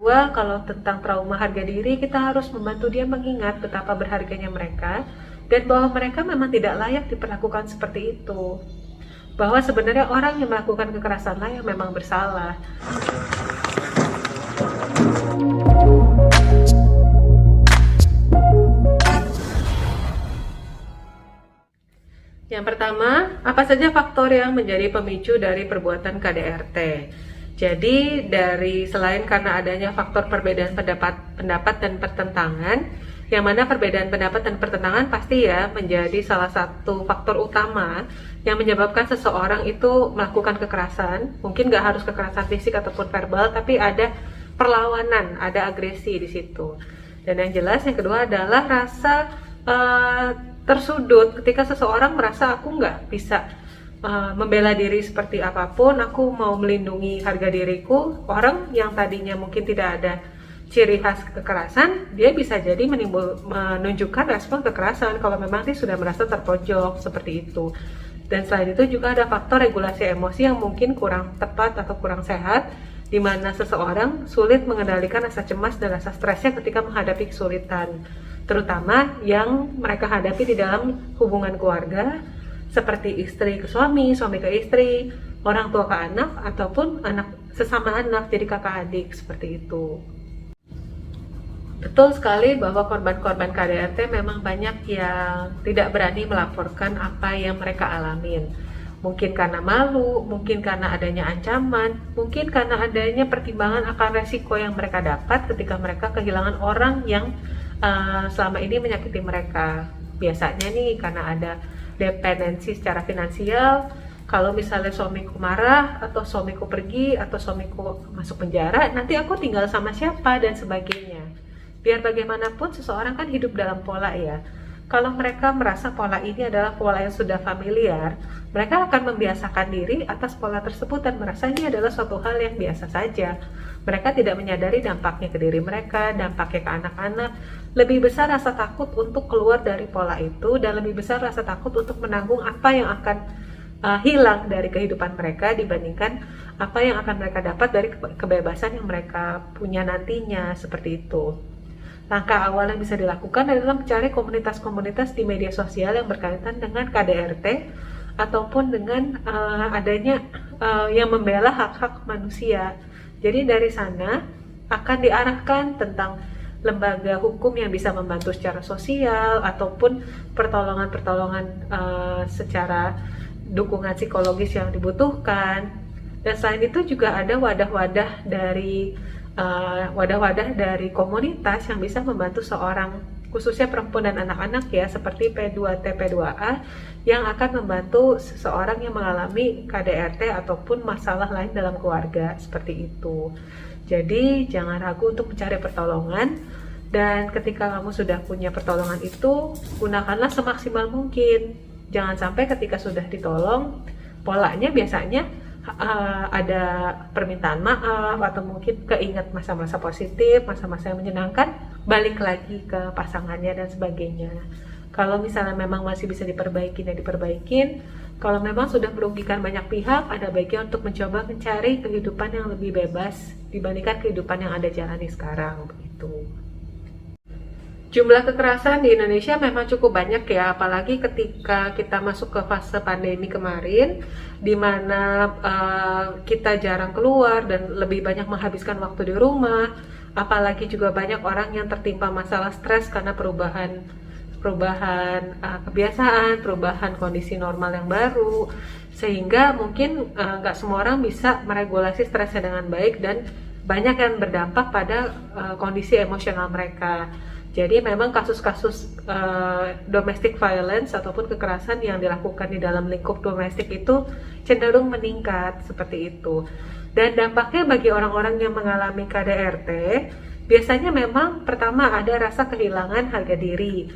kedua, kalau tentang trauma harga diri, kita harus membantu dia mengingat betapa berharganya mereka dan bahwa mereka memang tidak layak diperlakukan seperti itu. Bahwa sebenarnya orang yang melakukan kekerasanlah yang memang bersalah. Yang pertama, apa saja faktor yang menjadi pemicu dari perbuatan KDRT? Jadi, selain karena adanya faktor perbedaan pendapat dan pertentangan, yang mana perbedaan pendapat dan pertentangan pasti ya menjadi salah satu faktor utama yang menyebabkan seseorang itu melakukan kekerasan. Mungkin nggak harus kekerasan fisik ataupun verbal, tapi ada perlawanan, ada agresi di situ. Dan yang jelas yang kedua adalah rasa tersudut ketika seseorang merasa aku nggak bisa membela diri seperti apapun, aku mau melindungi harga diriku. Orang yang tadinya mungkin tidak ada ciri khas kekerasan, dia bisa jadi menunjukkan respon kekerasan kalau memang dia sudah merasa terpojok seperti itu. Dan selain itu juga ada faktor regulasi emosi yang mungkin kurang tepat atau kurang sehat, di mana seseorang sulit mengendalikan rasa cemas dan rasa stresnya ketika menghadapi kesulitan, terutama yang mereka hadapi di dalam hubungan keluarga, seperti istri ke suami, suami ke istri, orang tua ke anak, ataupun anak sesama anak, jadi kakak adik, seperti itu. Betul sekali bahwa korban-korban KDRT memang banyak yang tidak berani melaporkan apa yang mereka alamin. Mungkin karena malu, mungkin karena adanya ancaman, mungkin karena adanya pertimbangan akan resiko yang mereka dapat ketika mereka kehilangan orang yang selama ini menyakiti mereka. Biasanya nih karena ada dependensi secara finansial. Kalau misalnya suamiku marah, atau suamiku pergi, atau suamiku masuk penjara, nanti aku tinggal sama siapa, dan sebagainya. Biar bagaimanapun seseorang kan hidup dalam pola ya. Kalau mereka merasa pola ini adalah pola yang sudah familiar, mereka akan membiasakan diri atas pola tersebut dan merasa ini adalah suatu hal yang biasa saja. Mereka tidak menyadari dampaknya ke diri mereka, dampaknya ke anak-anak. Lebih besar rasa takut untuk keluar dari pola itu, dan lebih besar rasa takut untuk menanggung apa yang akan hilang dari kehidupan mereka dibandingkan apa yang akan mereka dapat dari kebebasan yang mereka punya nantinya, seperti itu. Langkah awal yang bisa dilakukan adalah mencari komunitas-komunitas di media sosial yang berkaitan dengan KDRT ataupun dengan adanya yang membela hak-hak manusia. Jadi dari sana akan diarahkan tentang lembaga hukum yang bisa membantu secara sosial ataupun pertolongan-pertolongan secara dukungan psikologis yang dibutuhkan. Dan selain itu juga ada wadah-wadah dari komunitas yang bisa membantu seorang, khususnya perempuan dan anak-anak ya, seperti P2T, P2A, yang akan membantu seseorang yang mengalami KDRT ataupun masalah lain dalam keluarga, seperti itu. Jadi jangan ragu untuk mencari pertolongan, dan ketika kamu sudah punya pertolongan itu, gunakanlah semaksimal mungkin. Jangan sampai ketika sudah ditolong, polanya biasanya ada permintaan maaf atau mungkin keinget masa-masa positif, masa-masa yang menyenangkan, balik lagi ke pasangannya dan sebagainya. Kalau misalnya memang masih bisa diperbaikin, ya diperbaikin. Kalau memang sudah merugikan banyak pihak, ada baiknya untuk mencoba mencari kehidupan yang lebih bebas dibandingkan kehidupan yang Anda jalani sekarang, begitu. Jumlah kekerasan di Indonesia memang cukup banyak ya, apalagi ketika kita masuk ke fase pandemi kemarin, di mana kita jarang keluar dan lebih banyak menghabiskan waktu di rumah. Apalagi juga banyak orang yang tertimpa masalah stres karena perubahan kebiasaan, perubahan kondisi normal yang baru, sehingga mungkin nggak semua orang bisa meregulasi stresnya dengan baik, dan banyak yang berdampak pada kondisi emosional mereka. Jadi memang kasus-kasus domestic violence ataupun kekerasan yang dilakukan di dalam lingkup domestik itu cenderung meningkat, seperti itu. Dan dampaknya bagi orang-orang yang mengalami KDRT, biasanya memang pertama ada rasa kehilangan harga diri,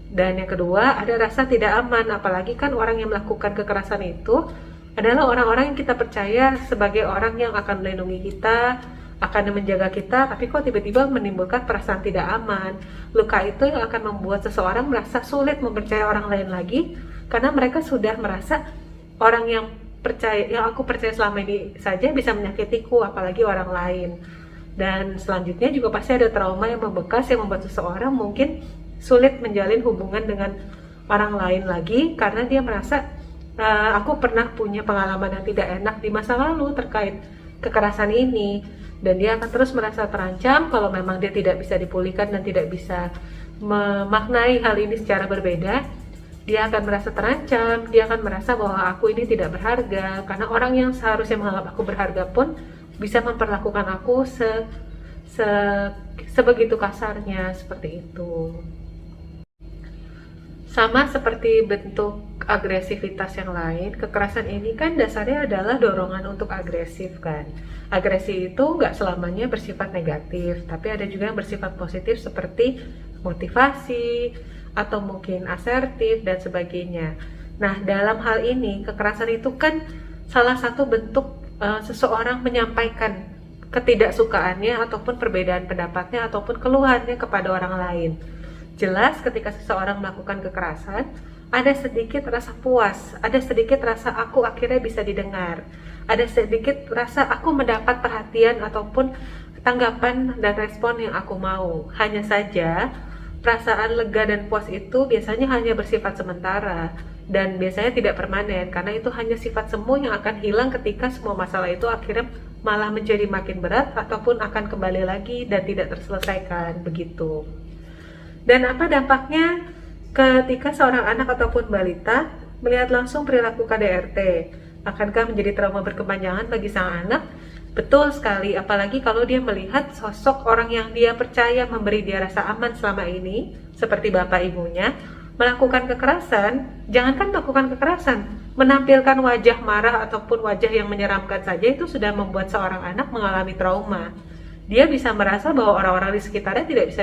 dan yang kedua ada rasa tidak aman, apalagi kan orang yang melakukan kekerasan itu adalah orang-orang yang kita percaya sebagai orang yang akan melindungi kita, akan menjaga kita, tapi kok tiba-tiba menimbulkan perasaan tidak aman. Luka itu yang akan membuat seseorang merasa sulit mempercayai orang lain lagi, karena mereka sudah merasa orang yang aku percaya selama ini saja bisa menyakitiku, apalagi orang lain. Dan selanjutnya juga pasti ada trauma yang membekas yang membuat seseorang mungkin sulit menjalin hubungan dengan orang lain lagi karena dia merasa aku pernah punya pengalaman yang tidak enak di masa lalu terkait kekerasan ini, dan dia akan terus merasa terancam kalau memang dia tidak bisa dipulihkan dan tidak bisa memaknai hal ini secara berbeda. Dia akan merasa terancam, dia akan merasa bahwa aku ini tidak berharga karena orang yang seharusnya menganggap aku berharga pun bisa memperlakukan aku sebegitu kasarnya, seperti itu. Sama seperti bentuk agresivitas yang lain, kekerasan ini kan dasarnya adalah dorongan untuk agresif kan. Agresi itu nggak selamanya bersifat negatif, tapi ada juga yang bersifat positif seperti motivasi, atau mungkin asertif, dan sebagainya. Nah, dalam hal ini, kekerasan itu kan salah satu bentuk seseorang menyampaikan ketidaksukaannya, ataupun perbedaan pendapatnya, ataupun keluhannya kepada orang lain. Jelas ketika seseorang melakukan kekerasan, ada sedikit rasa puas, ada sedikit rasa aku akhirnya bisa didengar, ada sedikit rasa aku mendapat perhatian ataupun tanggapan dan respon yang aku mau. Hanya saja, perasaan lega dan puas itu biasanya hanya bersifat sementara dan biasanya tidak permanen, karena itu hanya sifat semu yang akan hilang ketika semua masalah itu akhirnya malah menjadi makin berat ataupun akan kembali lagi dan tidak terselesaikan, begitu. Dan apa dampaknya ketika seorang anak ataupun balita melihat langsung perilaku KDRT? Akankah menjadi trauma berkepanjangan bagi sang anak? Betul sekali, apalagi kalau dia melihat sosok orang yang dia percaya memberi dia rasa aman selama ini, seperti bapak ibunya, melakukan kekerasan. Jangankan melakukan kekerasan, menampilkan wajah marah ataupun wajah yang menyeramkan saja itu sudah membuat seorang anak mengalami trauma. Dia bisa merasa bahwa orang-orang di sekitarnya tidak bisa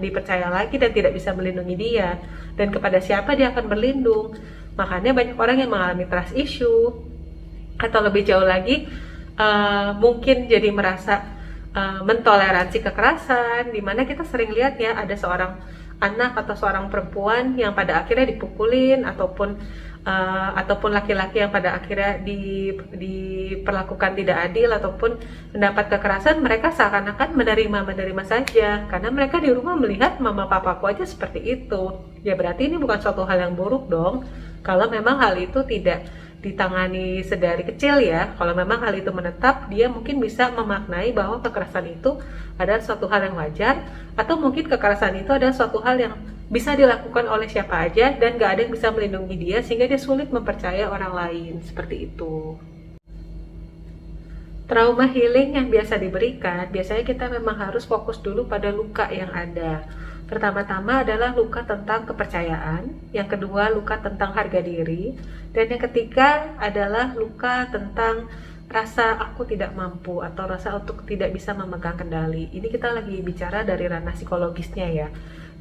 dipercaya lagi dan tidak bisa melindungi dia. Dan kepada siapa dia akan berlindung. Makanya banyak orang yang mengalami trust issue. Atau lebih jauh lagi, mungkin jadi merasa mentoleransi kekerasan. Dimana kita sering lihat ya, ada seorang anak atau seorang perempuan yang pada akhirnya dipukulin, ataupun laki-laki yang pada akhirnya diperlakukan tidak adil ataupun mendapat kekerasan, mereka seakan-akan menerima saja karena mereka di rumah melihat mama papaku aja seperti itu. Ya berarti ini bukan suatu hal yang buruk dong kalau memang hal itu tidak ditangani sedari kecil ya. Kalau memang hal itu menetap, dia mungkin bisa memaknai bahwa kekerasan itu adalah suatu hal yang wajar, atau mungkin kekerasan itu adalah suatu hal yang bisa dilakukan oleh siapa aja dan gak ada yang bisa melindungi dia sehingga dia sulit mempercaya orang lain, seperti itu. Trauma healing yang biasa diberikan, biasanya kita memang harus fokus dulu pada luka yang ada. Pertama-tama adalah luka tentang kepercayaan, yang kedua luka tentang harga diri, dan yang ketiga adalah luka tentang rasa aku tidak mampu atau rasa untuk tidak bisa memegang kendali. Ini kita lagi bicara dari ranah psikologisnya ya.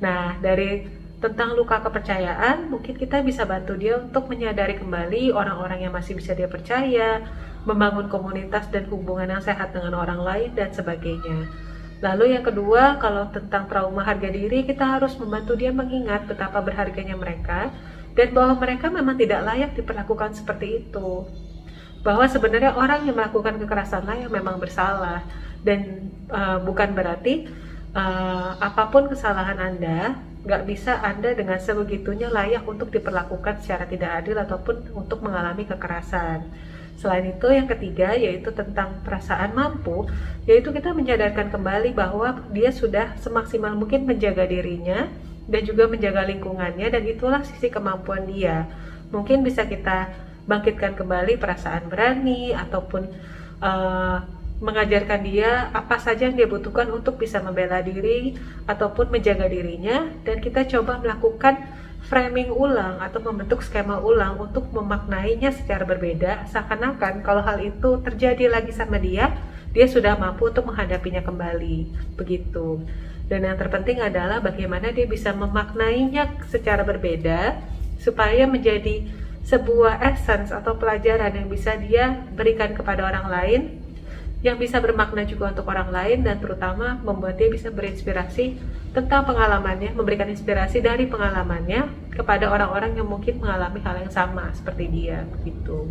Nah, dari tentang luka kepercayaan, mungkin kita bisa bantu dia untuk menyadari kembali orang-orang yang masih bisa dia percaya, membangun komunitas dan hubungan yang sehat dengan orang lain, dan sebagainya. Lalu yang kedua, kalau tentang trauma harga diri, kita harus membantu dia mengingat betapa berharganya mereka, dan bahwa mereka memang tidak layak diperlakukan seperti itu. Bahwa sebenarnya orang yang melakukan kekerasanlah yang memang bersalah, dan bukan berarti apapun kesalahan Anda, nggak bisa Anda dengan sebegitunya layak untuk diperlakukan secara tidak adil ataupun untuk mengalami kekerasan. Selain itu, yang ketiga yaitu tentang perasaan mampu, yaitu kita menyadarkan kembali bahwa dia sudah semaksimal mungkin menjaga dirinya dan juga menjaga lingkungannya, dan itulah sisi kemampuan dia. Mungkin bisa kita bangkitkan kembali perasaan berani ataupun mengajarkan dia apa saja yang dia butuhkan untuk bisa membela diri ataupun menjaga dirinya, dan kita coba melakukan framing ulang atau membentuk skema ulang untuk memaknainya secara berbeda, seakan-akan kalau hal itu terjadi lagi sama dia sudah mampu untuk menghadapinya kembali, begitu. Dan yang terpenting adalah bagaimana dia bisa memaknainya secara berbeda supaya menjadi sebuah essence atau pelajaran yang bisa dia berikan kepada orang lain, yang bisa bermakna juga untuk orang lain, dan terutama membuat dia bisa berinspirasi tentang pengalamannya, memberikan inspirasi dari pengalamannya kepada orang-orang yang mungkin mengalami hal yang sama seperti dia, begitu.